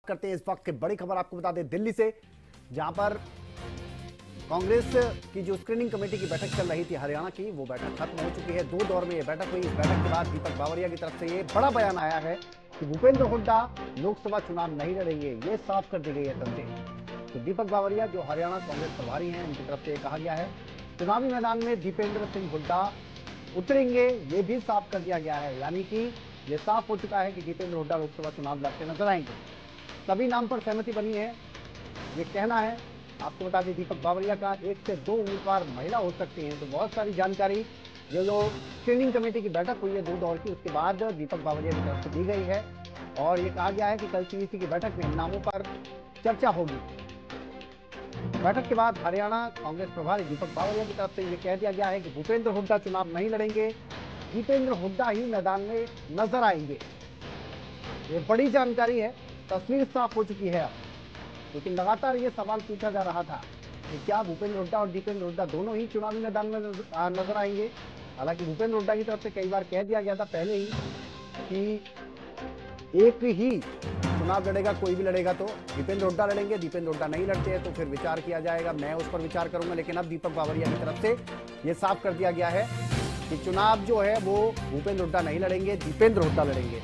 करते हैं इस वक्त की बड़ी खबर आपको बता दें दिल्ली से, जहां पर कांग्रेस की जो स्क्रीनिंग कमेटी की बैठक चल रही थी हरियाणा की, वो बैठक खत्म हो चुकी है। 2 दौर में ये बैठक हुई। इस बैठक के बाद दीपक बावरिया की तरफ से ये बड़ा बयान आया है कि भूपेंद्र हुड्डा लोकसभा चुनाव नहीं लड़ेंगे, ये साफ कर दी गई है तस्वीर। तो दीपक बावरिया जो हरियाणा कांग्रेस प्रभारी हैं, उनकी तरफ से कहा गया है चुनावी मैदान में दीपेंद्र सिंह हुड्डा उतरेंगे, ये भी साफ कर दिया गया है। यानी कि ये साफ हो चुका है कि दीपेंद्र हुड्डा लोकसभा चुनाव लड़ते नजर आएंगे। सभी नाम पर सहमति बनी है। ये कहना है, आपको बता दें दीपक बावरिया का 1 से 2 उम्मीदवार महिला हो सकती हैं। तो बहुत सारी जानकारी जो स्क्रीनिंग कमेटी की बैठक हुई है 2 दौर की, उसके बाद दीपक बावरिया की तरफ से दी गई है। और ये कहा गया है कि कल सीईसी की बैठक में नामों पर चर्चा होगी। बैठक के बाद हरियाणा कांग्रेस प्रभारी दीपक बावरिया की तरफ से ये कह दिया गया है कि भूपेंद्र हुड्डा चुनाव नहीं लड़ेंगे, दीपेंद्र हुड्डा ही मैदान में नजर आएंगे। ये बड़ी जानकारी है, तस्वीर साफ हो चुकी है अब। लेकिन लगातार ये सवाल पूछा जा रहा था कि क्या भूपेंद्र हुड्डा और दीपेंद्र हुड्डा दोनों ही चुनावी मैदान में नजर आएंगे। हालांकि भूपेंद्र हुड्डा की तरफ से कई बार कह दिया गया था पहले ही कि एक ही चुनाव लड़ेगा, कोई भी लड़ेगा तो दीपेंद्र हुड्डा लड़ेंगे, दीपेंद्र हुड्डा नहीं लड़ते हैं तो फिर विचार किया जाएगा, मैं उस पर विचार करूंगा। लेकिन अब दीपक बावरिया की तरफ से ये साफ कर दिया गया है कि चुनाव जो है वो भूपेंद्र हुड्डा नहीं लड़ेंगे, दीपेंद्र हुड्डा लड़ेंगे।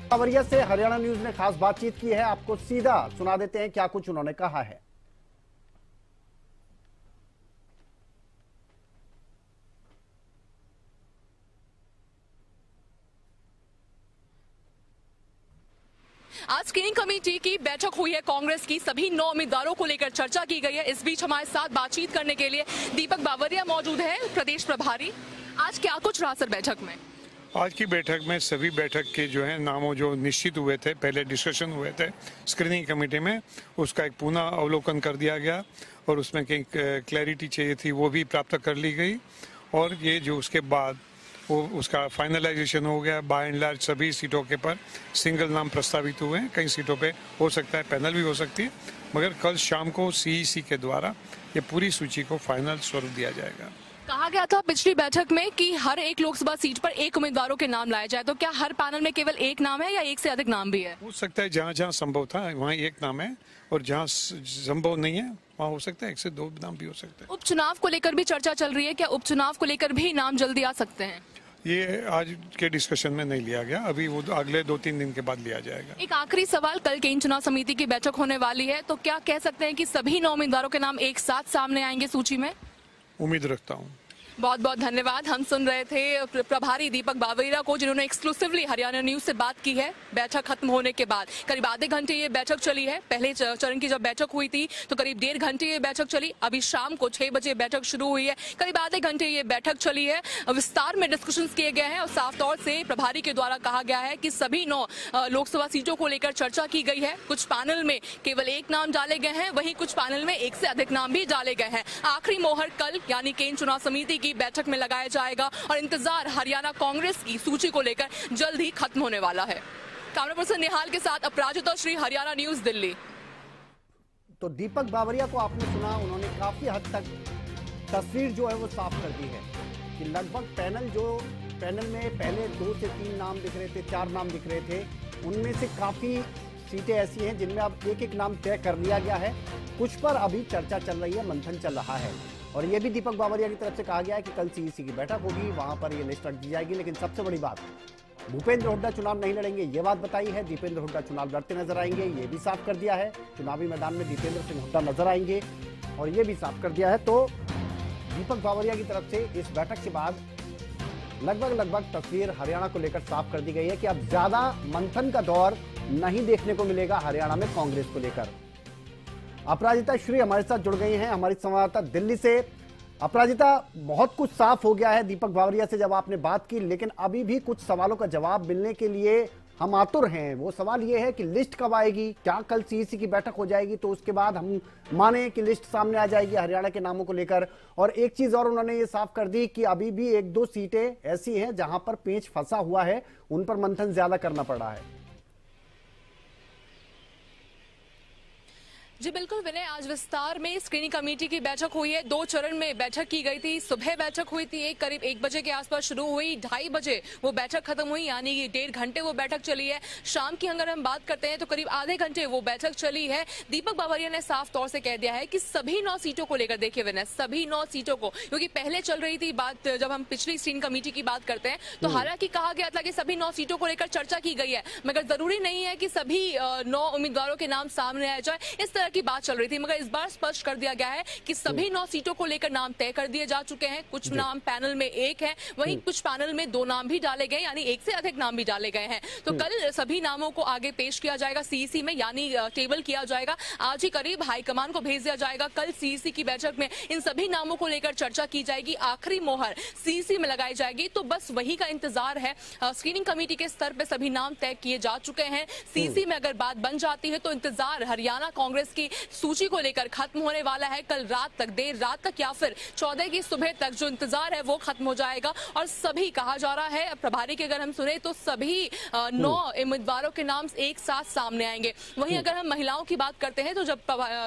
बावरिया से हरियाणा न्यूज ने खास बातचीत की है, आपको सीधा सुना देते हैं क्या कुछ उन्होंने कहा है। आज स्क्रीनिंग कमेटी की बैठक हुई है कांग्रेस की, सभी 9 उम्मीदवारों को लेकर चर्चा की गई है। इस बीच हमारे साथ बातचीत करने के लिए दीपक बावरिया मौजूद है, प्रदेश प्रभारी। आज क्या कुछ रहा सर बैठक में? आज की बैठक में सभी बैठक के जो है नामों जो निश्चित हुए थे, पहले डिस्कशन हुए थे स्क्रीनिंग कमेटी में, उसका एक पुनः अवलोकन कर दिया गया और उसमें कई क्लैरिटी चाहिए थी वो भी प्राप्त कर ली गई। और ये जो उसके बाद वो उसका फाइनलाइजेशन हो गया। बाय एंड लार्ज सभी सीटों के पर सिंगल नाम प्रस्तावित हुए हैं। कई सीटों पे हो सकता है पैनल भी हो सकती है, मगर कल शाम को सीईसी के द्वारा ये पूरी सूची को फाइनल स्वरूप दिया जाएगा। कहा गया था पिछली बैठक में कि हर एक लोकसभा सीट पर 1 उम्मीदवारों के नाम लाए जाए, तो क्या हर पैनल में केवल 1 नाम है या 1 से अधिक नाम भी है? हो सकता है जहाँ जहाँ संभव था वहाँ 1 नाम है, और जहाँ संभव नहीं है वहाँ हो सकता है 1 से 2 नाम भी हो सकते हैं। उपचुनाव को लेकर भी चर्चा चल रही है, क्या उपचुनाव को लेकर भी नाम जल्दी आ सकते हैं? ये आज के डिस्कशन में नहीं लिया गया, अभी वो अगले 2-3 दिन के बाद लिया जाएगा। एक आखिरी सवाल, कल केंद्रीय चुनाव समिति की बैठक होने वाली है, तो क्या कह सकते हैं कि सभी 9 उम्मीदवारों के नाम एक साथ सामने आएंगे सूची में? उम्मीद रखता हूँ। बहुत बहुत धन्यवाद। हम सुन रहे थे प्रभारी दीपक बावरिया को, जिन्होंने एक्सक्लूसिवली हरियाणा न्यूज से बात की है बैठक खत्म होने के बाद। करीब आधे घंटे ये बैठक चली है। पहले चरण की जब बैठक हुई थी तो करीब 1.5 घंटे ये बैठक चली। अभी शाम को 6 बजे बैठक शुरू हुई है। करीब आधे घंटे ये बैठक चली है। विस्तार में डिस्कशंस किए गए हैं और साफ तौर से प्रभारी के द्वारा कहा गया है कि सभी 9 लोकसभा सीटों को लेकर चर्चा की गई है। कुछ पैनल में केवल 1 नाम डाले गए हैं, वहीं कुछ पैनल में 1 से अधिक नाम भी डाले गए हैं। आखिरी मोहर कल यानी केंद्रीय चुनाव समिति की बैठक में लगाया जाएगा और इंतजार हरियाणा कांग्रेस की सूची को लेकर जल्द ही खत्म होने वाला है। कैमरा पर्सन निहाल के साथ अपराजिता श्री, हरियाणा न्यूज, दिल्ली। तो दीपक बावरिया को आपने सुना, उन्होंने काफी हद तक तस्वीर जो है वो साफ कर दी है कि लगभग पैनल में पहले 2 से 3 नाम दिख रहे थे, 4 नाम दिख रहे थे, उनमें से काफी सीटें ऐसी हैं जिनमें अब एक नाम तय कर लिया गया है। कुछ पर अभी चर्चा चल रही है, मंथन चल रहा है। और ये भी दीपक बावरिया की तरफ से कहा गया है कि कल सीईसी की बैठक होगी, वहां पर ये लिस्ट रख दी जाएगी। लेकिन सबसे बड़ी बात, भूपेंद्र हुड्डा चुनाव नहीं लड़ेंगे, ये बात बताई है। दीपेंद्र हुड्डा चुनाव लड़ते नजर आएंगे, ये भी साफ कर दिया है। चुनावी मैदान में दीपेंद्र सिंह हुड्डा नजर आएंगे और ये भी साफ कर दिया है। तो दीपक बावरिया की तरफ से इस बैठक के बाद लगभग तस्वीर हरियाणा को लेकर साफ कर दी गई है कि अब ज्यादा मंथन का दौर नहीं देखने को मिलेगा हरियाणा में कांग्रेस को लेकर। अपराजिता श्री हमारे साथ जुड़ गई हैं, हमारी संवाददाता दिल्ली से। अपराजिता, बहुत कुछ साफ हो गया है दीपक बावरिया से जब आपने बात की, लेकिन अभी भी कुछ सवालों का जवाब मिलने के लिए हम आतुर हैं। वो सवाल ये है कि लिस्ट कब आएगी? क्या कल सीईसी की बैठक हो जाएगी तो उसके बाद हम माने कि लिस्ट सामने आ जाएगी हरियाणा के नामों को लेकर? और एक चीज और उन्होंने ये साफ कर दी कि अभी भी 1-2 सीटें ऐसी हैं जहां पर पेंच फंसा हुआ है, उन पर मंथन ज्यादा करना पड़ रहा है। जी बिल्कुल विनय, आज विस्तार में स्क्रीनिंग कमेटी की बैठक हुई है। 2 चरण में बैठक की गई थी। सुबह बैठक हुई थी, करीब 1 बजे के आसपास शुरू हुई, 2:30 बजे वो बैठक खत्म हुई, यानी 1.5 घंटे वो बैठक चली है। शाम की अगर हम बात करते हैं तो करीब आधे घंटे वो बैठक चली है। दीपक बावरिया ने साफ तौर से कह दिया है कि सभी 9 सीटों को लेकर, देखिए विनय, सभी 9 सीटों को, क्योंकि पहले चल रही थी बात, जब हम पिछली स्क्रीनिंग कमेटी की बात करते हैं तो हालांकि कहा गया था कि सभी 9 सीटों को लेकर चर्चा की गई है, मगर जरूरी नहीं है कि सभी 9 उम्मीदवारों के नाम सामने आ जाए, इस तरह की बात चल रही थी। मगर इस बार स्पष्ट कर दिया गया है कि सभी 9 सीटों को लेकर नाम तय कर दिए जा चुके हैं। कुछ नाम पैनल में 1 है, वहीं कुछ पैनल में 2 नाम भी डाले गए, यानी 1 से अधिक नाम भी डाले गए हैं। तो कल सभी नामों को आगे पेश किया जाएगा सीईसी में, यानी टेबल किया जाएगा। आज ही करीब हाईकमान को भेज दिया जाएगा। कल सीईसी की बैठक में इन सभी नामों को लेकर चर्चा की जाएगी, आखिरी मोहर सीईसी में लगाई जाएगी। तो बस वही का इंतजार है। स्क्रीनिंग कमेटी के स्तर पर सभी नाम तय किए जा चुके हैं। सीईसी में अगर बात बन जाती है तो इंतजार हरियाणा कांग्रेस की सूची को लेकर खत्म होने वाला है। कल रात तक, देर रात तक या फिर 14 की सुबह तक जो इंतजार है वो खत्म हो जाएगा। और सभी, कहा जा रहा है प्रभारी की अगर हम सुने तो सभी 9 उम्मीदवारों के नाम एक साथ सामने आएंगे। वहीं अगर हम महिलाओं की बात करते हैं तो जब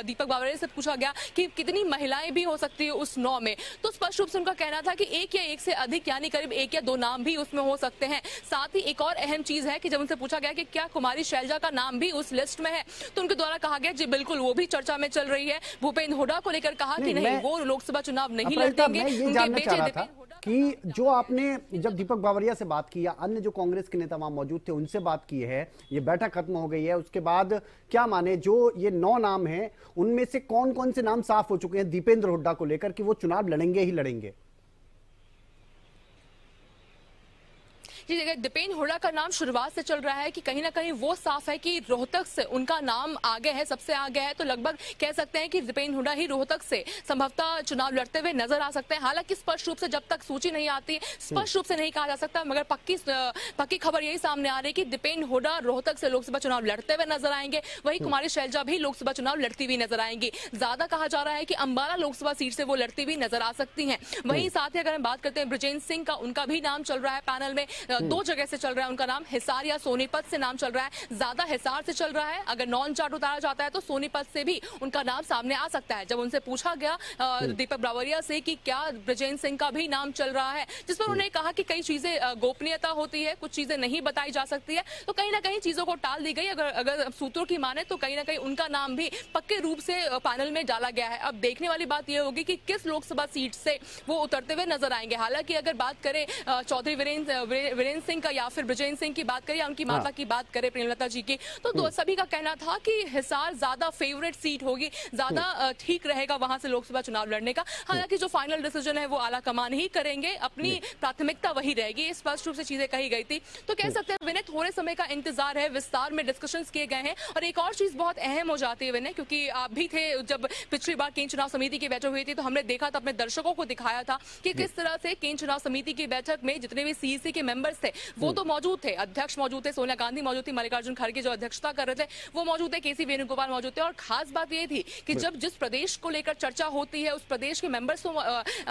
दीपक बावरिया से पूछा गया कि कितनी महिलाएं भी हो सकती है उस 9 में, तो स्पष्ट रूप से उनका कहना था कि 1 या 1 से अधिक, यानी करीब 1 या 2 नाम भी उसमें हो सकते हैं। साथ ही एक और अहम चीज है कि जब उनसे पूछा गया कि क्या कुमारी शैलजा का नाम भी उस लिस्ट में है, तो उनके द्वारा कहा गया जी बिल्कुल, वो भी चर्चा में चल रही है। भूपेंद्र हुड्डा को लेकर कहा कि नहीं, वो लोकसभा चुनाव नहीं लड़ेंगे। मैं ये जानना चाह रहा था कि जो आपने जब दीपक बावरिया से बात की या अन्य जो कांग्रेस के नेता वहां मौजूद थे उनसे बात की है, ये बैठक खत्म हो गई है, उसके बाद क्या माने जो ये 9 नाम हैं उनमें से कौन कौन से नाम साफ हो चुके हैं दीपेंद्र हुड्डा को लेकर कि वो चुनाव लड़ेंगे ही लड़ेंगे? जी देखिए, दीपेंद्र हुड्डा का नाम शुरुआत से चल रहा है कि कहीं ना कहीं वो साफ है कि रोहतक से उनका नाम आगे है, सबसे आगे है। तो लगभग कह सकते हैं कि दीपेंद्र हुड्डा ही रोहतक से संभवतः चुनाव लड़ते हुए नजर आ सकते हैं। हालांकि स्पष्ट रूप से जब तक सूची नहीं आती, स्पष्ट रूप से नहीं कहा जा सकता, मगर पक्की खबर यही सामने आ रही है कि दीपेंद्र हुड्डा रोहतक से लोकसभा चुनाव लड़ते हुए नजर आएंगे। वहीं कुमारी शैलजा भी लोकसभा चुनाव लड़ती हुई नजर आएंगी। ज्यादा कहा जा रहा है कि अंबाला लोकसभा सीट से वो लड़ती हुई नजर आ सकती है। वहीं साथ ही अगर हम बात करते हैं बृजेंद्र सिंह का, उनका भी नाम चल रहा है पैनल में। 2 जगह से चल रहा है उनका नाम, हिसार या सोनीपत से नाम चल रहा है। ज्यादा हिसार से चल रहा है। अगर नॉन चार्ट उतारा जाता है तो सोनीपत से भी उनका नाम सामने आ सकता है। जब उनसे पूछा गया दीपक बावरिया से कि क्या बृजेंद्र सिंह का भी नाम चल रहा है, जिस पर उन्होंने कहा कि कई चीजें गोपनीयता होती है, कुछ चीजें नहीं बताई जा सकती है, तो कहीं ना कहीं चीजों को टाल दी गई। अगर सूत्रों की माने तो कहीं ना कहीं उनका नाम भी पक्के रूप से पैनल में डाला गया है। अब देखने वाली बात यह होगी कि किस लोकसभा सीट से वो उतरते हुए नजर आएंगे। हालांकि अगर बात करें चौधरी वीरेंद्र सिंह का या फिर बृजेंद्र सिंह की बात करें या उनकी माता की बात करें प्रेमलता जी की, तो सभी का कहना था कि हिसार ज्यादा फेवरेट सीट होगी, ज्यादा ठीक रहेगा वहां से लोकसभा चुनाव लड़ने का। हालांकि जो फाइनल डिसीजन है वो आला कमान ही करेंगे, अपनी प्राथमिकता वही रहेगी, स्पष्ट रूप से चीजें कही गई थी। तो कह सकते हैं विनय, थोड़े समय का इंतजार है, विस्तार में डिस्कशंस किए गए हैं। और एक और चीज बहुत अहम हो जाती है विनय, क्योंकि आप भी थे जब पिछली बार केंद्र चुनाव समिति की बैठक हुई थी, तो हमने देखा था, अपने दर्शकों को दिखाया था कि किस तरह से केंद्र चुनाव समिति की बैठक में जितने भी सीईसी के मेंबर्स थे वो तो मौजूद थे, अध्यक्ष मौजूद थे, सोनिया गांधी मौजूद थी, मल्लिकार्जुन खड़गे जो अध्यक्षता कर रहे थे वो मौजूद थे, केसी वेणुगोपाल मौजूद थे। और खास बात ये थी कि जब जिस प्रदेश को लेकर चर्चा होती है उस प्रदेश के मेंबर्स तो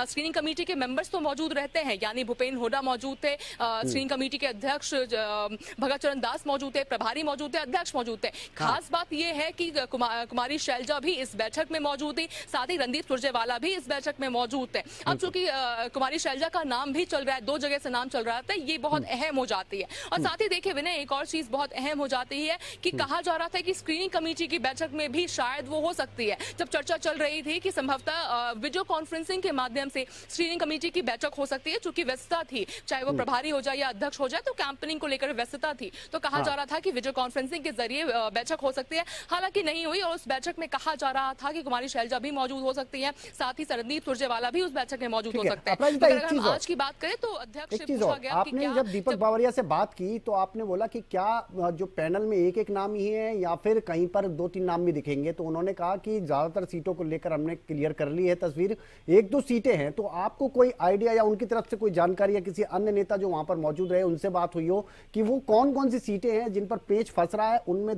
स्क्रीनिंग कमेटी के मेंबर्स तो मौजूद रहते हैं, यानी भूपेंद्र हुड्डा मौजूद थे, स्क्रीनिंग कमेटी के अध्यक्ष भगत चरण दास मौजूद थे, प्रभारी मौजूद थे, अध्यक्ष मौजूद थे। खास बात यह है कि कुमारी शैलजा भी इस बैठक में मौजूद थी, साथ ही रणदीप सुरजेवाला भी इस बैठक में मौजूद थे। अब चूंकि कुमारी शैलजा का नाम भी चल रहा है, 2 जगह से नाम चल रहा था, ये बहुत अहम हो जाती है। और साथ ही देखिए विनय, एक और चीज बहुत अहम हो जाती है कि कहा जा रहा था कि स्क्रीनिंग कमेटी की बैठक में भी शायद वो हो सकती है, जब चर्चा चल रही थी कि संभवतः वीडियो कॉन्फ्रेंसिंग के माध्यम से स्क्रीनिंग कमेटी की बैठक हो सकती है, चूंकि व्यस्तता थी, चाहे वो प्रभारी हो जाए या अध्यक्ष हो जाए, तो कैंपेनिंग को लेकर व्यस्तता थी, तो कहा जा रहा था कि वीडियो कॉन्फ्रेंसिंग के जरिए बैठक हो सकती है। हालांकि नहीं हुई और उस बैठक में कहा जा रहा था कि कुमारी शैलजा भी मौजूद हो सकती है, साथ ही रणदीप सुरजेवाला भी उस बैठक में मौजूद हो सकते हैं। अगर हम आज की बात करें तो अध्यक्ष से पूछा गया कि आपने जब दीपक बावरिया से बात की तो आपने बोला कि क्या जो पैनल में एक नाम ही है या फिर कहीं पर 2-3 नाम भी दिखेंगे, तो उन्होंने कहा कि ज्यादातर सीटों को लेकर हमने क्लियर कर ली है तस्वीर, 1-2 सीटें हैं। तो आपको कोई आइडिया या उनकी तरफ से कोई जानकारी या किसी अन्य नेता जो वहां पर मौजूद रहे उनसे बात हुई हो कि वो कौन कौन सी सीटें हैं जिन पर पेच फंस रहा है, उनमें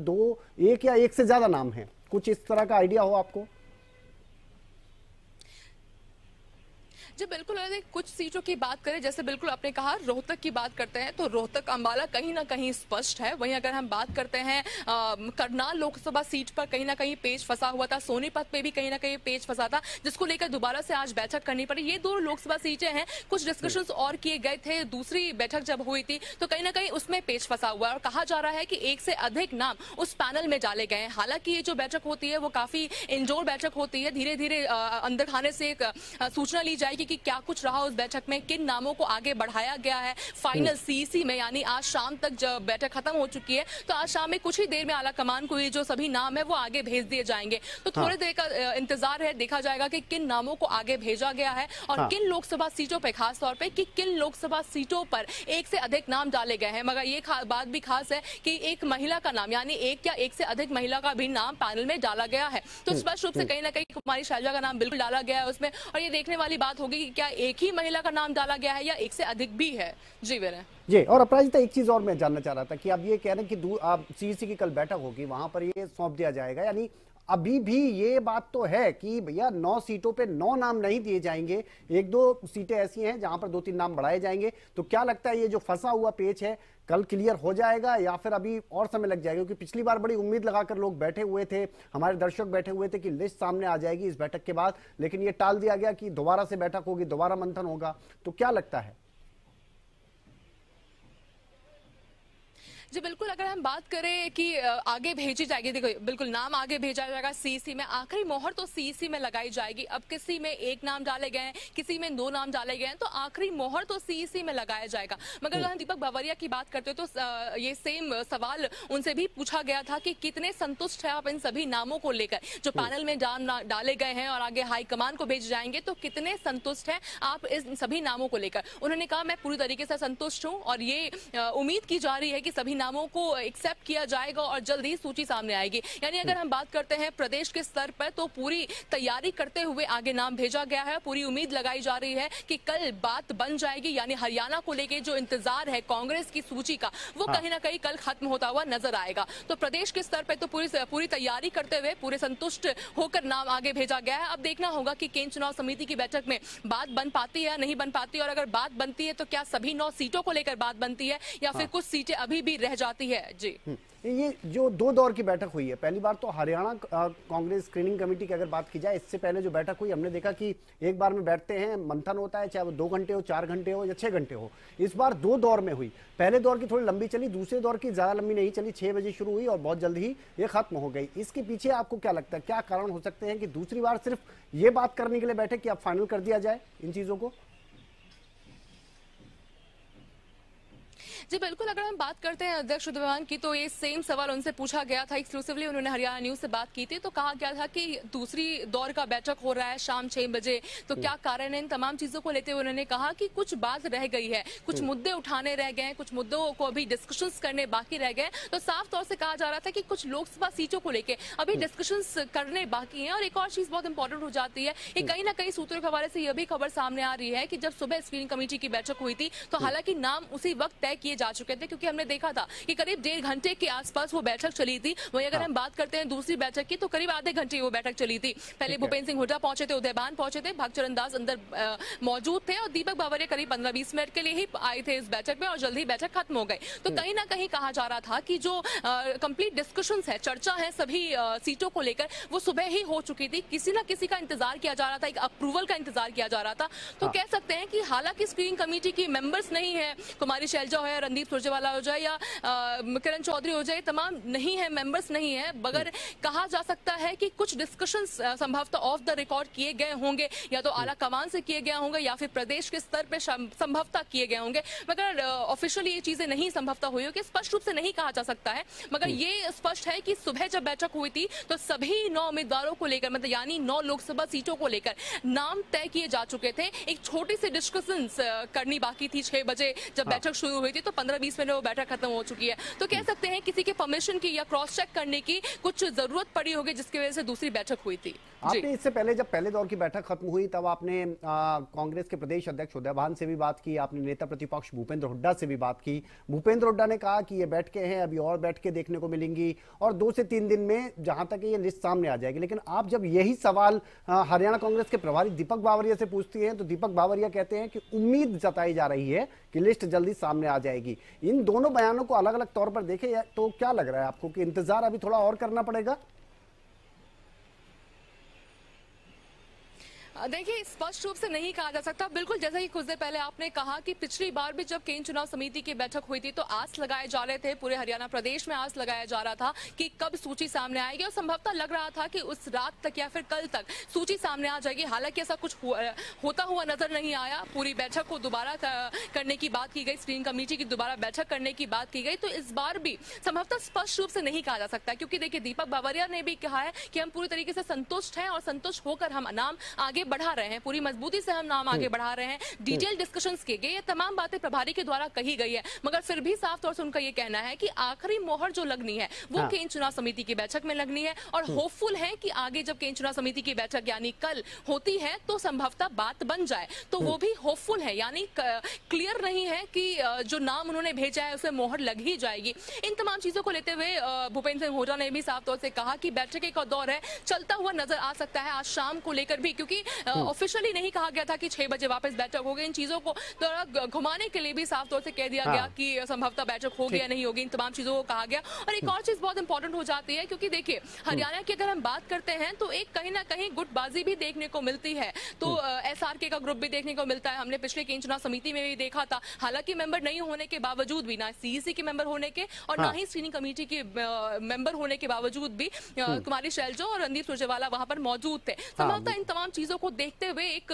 1 या 1 से ज्यादा नाम है, कुछ इस तरह का आइडिया हो आपको? जी बिल्कुल, अगर कुछ सीटों की बात करें, जैसे बिल्कुल आपने कहा रोहतक की बात करते हैं तो रोहतक अंबाला कहीं ना कहीं स्पष्ट है। वहीं अगर हम बात करते हैं करनाल लोकसभा सीट पर कहीं ना कहीं पेच फंसा हुआ था, सोनीपत पे भी कहीं ना कहीं पेच फंसा था, जिसको लेकर दोबारा से आज बैठक करनी पड़ी। ये दो लोकसभा सीटें हैं, कुछ डिस्कशंस और किए गए थे, दूसरी बैठक जब हुई थी तो कहीं ना कहीं उसमें पेच फंसा हुआ है और कहा जा रहा है कि एक से अधिक नाम उस पैनल में डाले गए हैं। हालांकि ये जो बैठक होती है वो काफी इंडोर बैठक होती है, धीरे धीरे अंदर खाने से एक सूचना ली जाएगी कि क्या कुछ रहा उस बैठक में, किन नामों को आगे बढ़ाया गया है फाइनल सीईसी में। यानी आज शाम तक जब बैठक खत्म हो चुकी है तो आज शाम में कुछ ही देर में आला कमान को ये जो सभी नाम है वो आगे भेज दिए जाएंगे। तो थोड़ी देर का इंतजार है, देखा जाएगा कि किन नामों को आगे भेजा गया है और किन लोकसभा सीटों पर, खास तौर पर कि किन लोकसभा सीटों पर एक से अधिक नाम डाले गए हैं। मगर ये बात भी खास है कि एक महिला का नाम, यानी एक या एक से अधिक महिला का भी नाम पैनल में डाला गया है। तो स्पष्ट रूप से कहीं ना कहीं कुमारी शैलजा का नाम बिल्कुल डाला गया है उसमें, और ये देखने वाली बात होगी कि क्या एक ही महिला का नाम डाला गया है या एक से अधिक भी है। जी विनय जी, और अपराजिता एक चीज और मैं जानना चाह रहा था कि आप ये कह रहे हैं कि आप सीईसी की कल बैठक होगी, वहां पर ये सौंप दिया जाएगा, यानी अभी भी ये बात तो है कि भैया 9 सीटों पे 9 नाम नहीं दिए जाएंगे, एक दो सीटें ऐसी हैं जहां पर 2-3 नाम बढ़ाए जाएंगे। तो क्या लगता है ये जो फंसा हुआ पेच है कल क्लियर हो जाएगा या फिर अभी और समय लग जाएगा? क्योंकि पिछली बार बड़ी उम्मीद लगाकर लोग बैठे हुए थे, हमारे दर्शक बैठे हुए थे कि लिस्ट सामने आ जाएगी इस बैठक के बाद, लेकिन ये टाल दिया गया कि दोबारा से बैठक होगी, दोबारा मंथन होगा। तो क्या लगता है? जी बिल्कुल, अगर हम बात करें कि आगे भेजी जाएगी, देखो बिल्कुल नाम आगे भेजा जाएगा सीईसी में, आखिरी मोहर तो सीईसी में लगाई जाएगी। अब किसी में एक नाम डाले गए हैं, किसी में 2 नाम डाले गए हैं, तो आखिरी मोहर तो सीईसी में लगाया जाएगा। मगर अगर हम दीपक बावरिया की बात करते हो तो ये सेम सवाल उनसे भी पूछा गया था कि कितने संतुष्ट है आप इन सभी नामों को लेकर जो पैनल में डाले गए हैं और आगे हाईकमान को भेज जाएंगे, तो कितने संतुष्ट है आप इन सभी नामों को लेकर? उन्होंने कहा मैं पूरी तरीके से संतुष्ट हूँ और ये उम्मीद की जा रही है कि सभी नामों को एक्सेप्ट किया जाएगा और जल्द ही सूची सामने आएगी। यानी अगर हम बात करते हैं प्रदेश के स्तर पर तो पूरी तैयारी करते हुए आगे नाम भेजा गया है, पूरी उम्मीद लगाई जा रही है कि कल बात बन जाएगी। यानी हरियाणा को लेके जो इंतजार है कांग्रेस की सूची का, वो कहीं ना कहीं कल खत्म होता हुआ नजर आएगा। तो प्रदेश के स्तर पर तो पूरी तैयारी करते हुए पूरे संतुष्ट होकर नाम आगे भेजा गया है। अब देखना होगा कि केंद्र चुनाव समिति की बैठक में बात बन पाती है या नहीं बन पाती, और अगर बात बनती है तो क्या सभी 9 सीटों को लेकर बात बनती है या फिर कुछ सीटें अभी भी रह जाती है। जी ये जो 2 दौर की बैठक हुई है, पहली बार तो हरियाणा कांग्रेस स्क्रीनिंग कमेटी की अगर बात की जाए, इससे पहले जो बैठक हुई हमने देखा कि एक बार में बैठते हैं, मंथन होता है, चाहे वो 2 घंटे हो, 4 घंटे हो या 6 घंटे हो। इस बार 2 दौर में हुई, पहले दौर की थोड़ी लंबी चली, दूसरे दौर की ज्यादा लंबी नहीं चली, 6 बजे शुरू हुई और बहुत जल्द ही ये खत्म हो गई। इसके पीछे आपको क्या लगता है, क्या कारण हो सकते हैं कि दूसरी बार सिर्फ ये बात करने के लिए बैठे कि अब फाइनल कर दिया जाए इन चीजों को? जी बिल्कुल, अगर हम बात करते हैं अध्यक्ष विद्यमान की तो ये सेम सवाल उनसे पूछा गया था एक्सक्लूसिवली, उन्होंने हरियाणा न्यूज से बात की थी तो कहा गया था कि दूसरी दौर का बैठक हो रहा है शाम 6 बजे, तो क्या कारण है? इन तमाम चीजों को लेते हुए उन्होंने कहा कि कुछ बात रह गई है, कुछ मुद्दे उठाने रह गए हैं, कुछ मुद्दों को अभी डिस्कशंस करने बाकी रह गए। तो साफ तौर से कहा जा रहा था कि कुछ लोकसभा सीटों को लेकर अभी डिस्कशंस करने बाकी हैं। और एक और चीज बहुत इंपॉर्टेंट हो जाती है, ये कहीं ना कहीं सूत्रों के हवाले से यह भी खबर सामने आ रही है कि जब सुबह स्क्रीनिंग कमेटी की बैठक हुई थी तो हालांकि नाम उसी वक्त तय किए जा चुके थे, क्योंकि हमने देखा था कि करीब 1.5 घंटे के आसपास वो बैठक चली थी। वहीं अगर हम बात करते हैं दूसरी बैठक की तो करीब आधे घंटे वो बैठक चली थी। पहले भूपेंद्र सिंह हुड्डा पहुंचे थे, उदयभान पहुंचे थे, भागचरण दास अंदर मौजूद थे और दीपक बावरिया करीब 15-20 मिनट के लिए ही आए थे इस बैठक में और जल्द ही बैठक खत्म हो गई। तो कहीं ना कहीं कहा जा रहा था कि जो कंप्लीट डिस्कशंस है, चर्चा है सभी सीटों को लेकर, वो सुबह ही हो चुकी थी। किसी ना किसी का इंतजार किया जा रहा था, एक अप्रूवल का इंतजार किया जा रहा था। तो कह सकते हैं कि हालांकि स्क्रीनिंग कमेटी की मेंबर्स नहीं है, कुमारी शैलजा हो या रणदीप सुरजेवाला हो जाए या किरण चौधरी हो जाए, तमाम नहीं है, मेंबर्स नहीं है, मगर कहा जा सकता है कि कुछ डिस्कशंस संभवतः ऑफ द रिकॉर्ड किए गए होंगे, या तो आला कमान से किए गए होंगे या फिर प्रदेश के स्तर पर संभवतः किए गए होंगे। मगर ऑफिशियली ये चीजें नहीं संभवतः हुई होगी, स्पष्ट रूप से नहीं कहा जा सकता है। मगर ये स्पष्ट है कि सुबह जब बैठक हुई थी तो सभी 9 उम्मीदवारों को लेकर, मतलब यानी 9 लोकसभा सीटों को लेकर नाम तय किए जा चुके थे। एक छोटी सी डिस्कशंस करनी बाकी थी 6 बजे जब बैठक शुरू हुई थी। तो 15-20 मिनट में वो बैठक खत्म हो चुकी है। तो कह सकते हैं किसी के परमिशन की या क्रॉस चेक करने की कुछ जरूरत पड़ी होगी, जिसकी वजह से दूसरी बैठक हुई थी। आपने इससे पहले जब पहले दौर की बैठक खत्म हुई तब आपने कांग्रेस के प्रदेश अध्यक्ष उदय भान से भी बात की, आपने नेता प्रतिपक्ष भूपेंद्र हुड्डा से भी बात की। भूपेंद्र हुड्डा ने कहा कि ये बैठकें हैं, अभी और बैठकें देखने को मिलेंगी और 2 से 3 दिन में जहां तक ये लिस्ट सामने आ जाएगी। लेकिन आप जब यही सवाल हरियाणा कांग्रेस के प्रभारी दीपक बावरिया से पूछती हैं तो दीपक बावरिया कहते हैं कि उम्मीद जताई जा रही है कि लिस्ट जल्दी सामने आ जाएगी। इन दोनों बयानों को अलग अलग तौर पर देखें तो क्या लग रहा है आपको कि इंतजार अभी थोड़ा और करना पड़ेगा? देखिए, स्पष्ट रूप से नहीं कहा जा सकता। बिल्कुल जैसा कि कुछ देर पहले आपने कहा कि पिछली बार भी जब केंद्र चुनाव समिति की बैठक हुई थी तो आस लगाए जा रहे थे, पूरे हरियाणा प्रदेश में आस लगाया जा रहा था कि कब सूची सामने आएगी और संभवतः लग रहा था कि उस रात तक या फिर कल तक सूची सामने आ जाएगी। हालांकि ऐसा कुछ होता हुआ नजर नहीं आया। पूरी बैठक को दोबारा करने की बात की गई, स्क्रीनिंग कमेटी की दोबारा बैठक करने की बात की गई। तो इस बार भी संभवतः स्पष्ट रूप से नहीं कहा जा सकता, क्योंकि देखिए दीपक बावरिया ने भी कहा है कि हम पूरी तरीके से संतुष्ट हैं और संतुष्ट होकर हम नाम आगे बढ़ा रहे हैं, पूरी मजबूती से हम नाम आगे बढ़ा रहे हैं। डिटेल डिस्कशंस किए गए, ये तमाम बातें प्रभारी के द्वारा कही गई है, मगर फिर भी साफ तौर से उनका ये कहना है कि आखिरी मोहर जो लगनी है वो केंद्र चुनाव समिति की बैठक में लगनी है और होपफुल है कि आगे जब केंद्र चुनाव समिति की बैठक यानी कल होती है तो संभवतः बात बन जाए। तो वो भी होपफुल है, यानी क्लियर नहीं है कि जो नाम उन्होंने भेजा है उसमें मोहर लग ही जाएगी। इन तमाम चीजों को लेते हुए भूपेंद्र सिंह हुड्डा ने भी साफ तौर से कहा कि बैठक का दौर है, चलता हुआ नजर आ सकता है आज शाम को लेकर भी, क्योंकि ऑफिशियली नहीं कहा गया था कि 6 बजे वापस बैठक होगी। इन चीजों को थोड़ा घुमाने के लिए भी साफ तौर से कह दिया गया कि संभवतः बैठक होगी या नहीं होगी, इन तमाम चीजों को कहा गया। और एक और चीज बहुत इंपॉर्टेंट हो जाती है, क्योंकि देखिए हरियाणा की अगर हम बात करते हैं तो एक कहीं ना कहीं गुटबाजी भी देखने को मिलती है। तो SRK का ग्रुप भी देखने को मिलता है, हमने पिछले केंद्र चुनाव समिति में भी देखा था। हालांकि मेंबर नहीं होने के बावजूद भी, ना CEC के मेंबर होने के और ना ही स्क्रीनिंग कमेटी के मेंबर होने के बावजूद भी कुमारी शैलजा और रणदीप सुरजेवाला वहां पर मौजूद थे। संभवतः इन तमाम चीजों को देखते हुए एक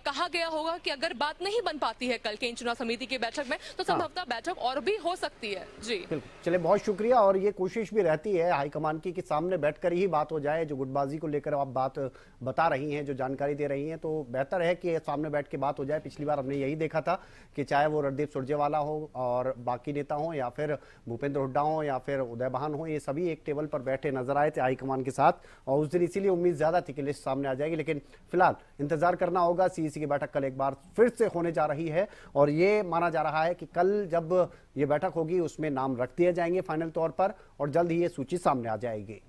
कहा गया होगा कि अगर बात नहीं बन पाती है कल केंद्र चुनाव समिति की बैठक में तो संभवतः बैठक और भी हो सकती है। जी चलिए, बहुत शुक्रिया। और ये कोशिश भी रहती है हाईकमान की कि सामने बैठकर ही बात हो जाए। जो गुटबाजी को लेकर आप बात बता रही हैं, जो जानकारी दे रही हैं, तो बेहतर है कि सामने बैठ के बात हो जाए। पिछली बार हमने यही देखा था कि चाहे वो रणदीप सुरजेवाला हो और बाकी नेता हो या फिर भूपेंद्र हुड्डा हो या फिर उदय भान हो, ये सभी एक टेबल पर बैठे नजर आए थे हाईकमान के साथ और उस दिन इसीलिए उम्मीद ज्यादा थी कि लिस्ट सामने आ जाएगी। लेकिन फिलहाल इंतजार करना होगा। CEC की बैठक कल एक बार फिर से होने जा रही है और ये माना जा रहा है कि कल जब ये बैठक होगी उसमें नाम रख दिए जाएंगे फाइनल तौर पर और जल्द ही ये सूची सामने आ जाएगी।